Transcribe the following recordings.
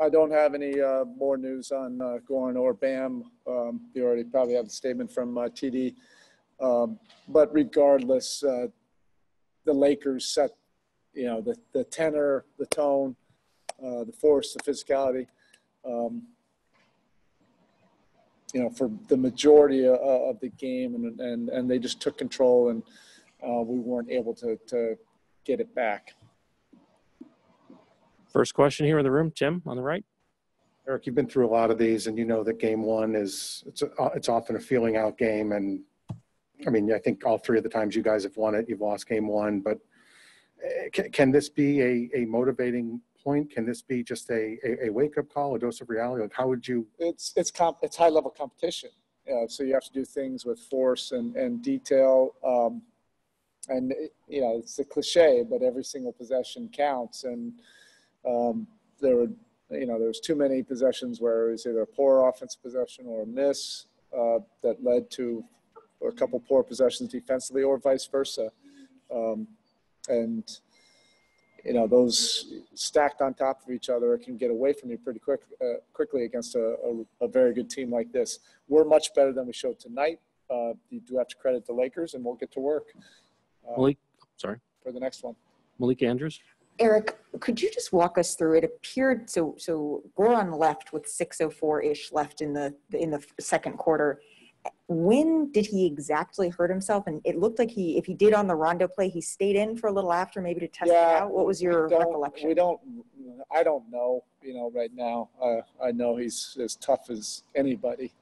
I don't have any more news on Goran or Bam. You already probably have the statement from TD. But regardless, the Lakers set, the tenor, the tone, the force, the physicality, for the majority of the game, and they just took control, and we weren't able to get it back. First question here in the room, Jim, on the right. Erik, you've been through a lot of these, and you know that game one it's often a feeling out game. And I mean, I think all three of the times you guys have won it, you've lost game one. But can this be a motivating point? Can this be just a wake-up call, a dose of reality? Like, how would you? It's high-level competition, so you have to do things with force and detail. And it's a cliche, but every single possession counts. And there was too many possessions where it was either a poor offensive possession or a miss that led to a couple poor possessions defensively, or vice versa. And those stacked on top of each other can get away from you pretty quickly against a very good team like this. We're much better than we showed tonight. You do have to credit the Lakers, and we'll get to work. Malik, for the next one. Malik Andrews. Erik, could you just walk us through? It appeared so Goran left with 6:04-ish left in the second quarter. When did he exactly hurt himself? And it looked like if he did on the Rondo play, he stayed in for a little after, maybe to test it out. What was your recollection? I don't know. Right now, I know he's as tough as anybody,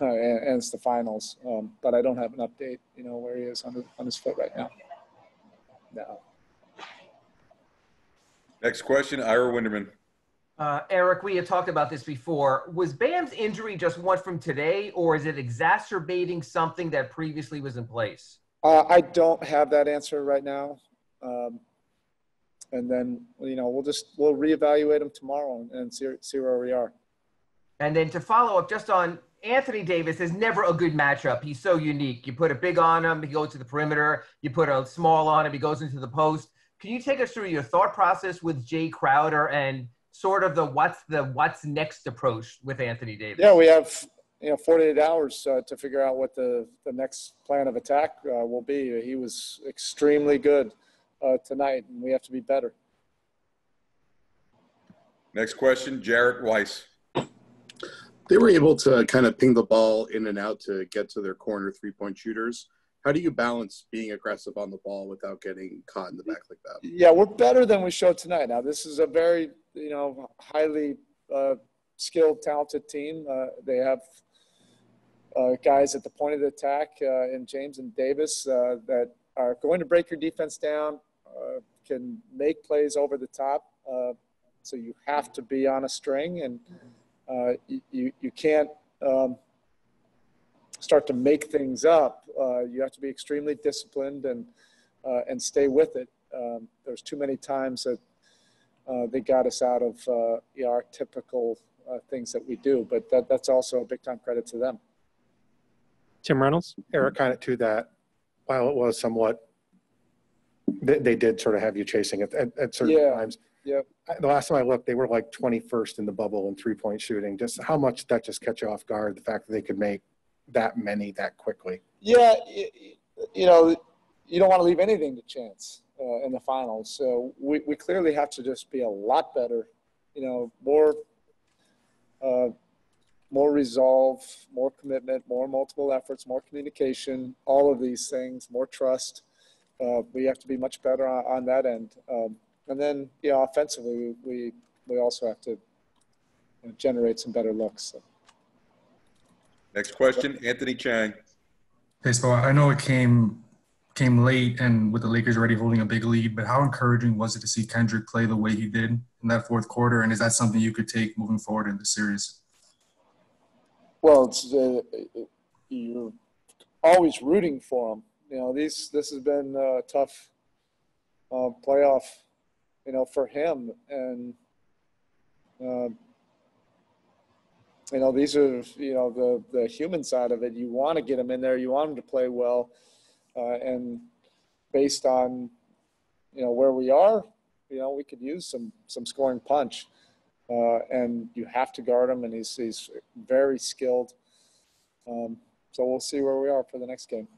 and it's the finals. But I don't have an update. Where he is on his foot right now. No. Next question, Ira Winderman. Erik, we had talked about this before. Was Bam's injury just one from today, or is it exacerbating something that previously was in place? I don't have that answer right now. And then, we'll reevaluate him tomorrow and see where we are. And then to follow up just on Anthony Davis is never a good matchup. He's so unique. You put a big on him, he goes to the perimeter. You put a small on him, he goes into the post. Can you take us through your thought process with Jay Crowder and sort of the what's next approach with Anthony Davis? Yeah, we have 48 hours to figure out what the next plan of attack will be. He was extremely good tonight, and we have to be better. Next question, Jarrett Weiss. They were able to kind of ping the ball in and out to get to their corner three-point shooters. How do you balance being aggressive on the ball without getting caught in the back like that? Yeah, we're better than we showed tonight. Now, this is a very, highly skilled, talented team. They have guys at the point of the attack in James and Davis that are going to break your defense down, can make plays over the top. So you have to be on a string, and you can't start to make things up. You have to be extremely disciplined and stay with it. There's too many times that they got us out of our typical things that we do, but that's also a big time credit to them. Tim Reynolds. Erik, kind of to that, while it was somewhat, they did sort of have you chasing it at certain times. Yeah. The last time I looked, they were like 21st in the bubble in three-point shooting. Just how much that just catch you off guard, the fact that they could make that many that quickly. Yeah, you don't want to leave anything to chance in the finals. So we clearly have to just be a lot better, more resolve, more commitment, more multiple efforts, more communication, all of these things, more trust. We have to be much better on that end. And then, offensively, we also have to generate some better looks. So. Next question, Anthony Chang. Hey, so I know it came late and with the Lakers already holding a big lead, but how encouraging was it to see Kendrick play the way he did in that fourth quarter? And is that something you could take moving forward in the series? Well, you're always rooting for him. This has been a tough playoff, for him. And, these are, the human side of it. You want to get him in there. You want him to play well. And based on, where we are, we could use some scoring punch. and you have to guard him, and he's very skilled. So we'll see where we are for the next game.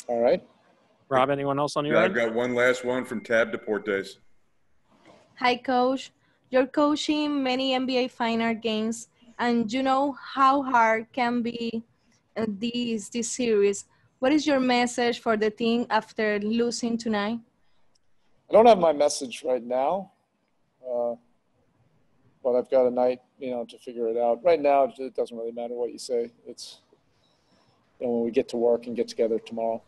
All right. Rob, anyone else on your Yeah, I've end? got one last one from Tab Deportes. Hi, Coach. You're coaching many NBA final games, and you know how hard can be this series. What is your message for the team after losing tonight? I don't have my message right now, but I've got a night, to figure it out. Right now, it doesn't really matter what you say. It's when we get to work and get together tomorrow.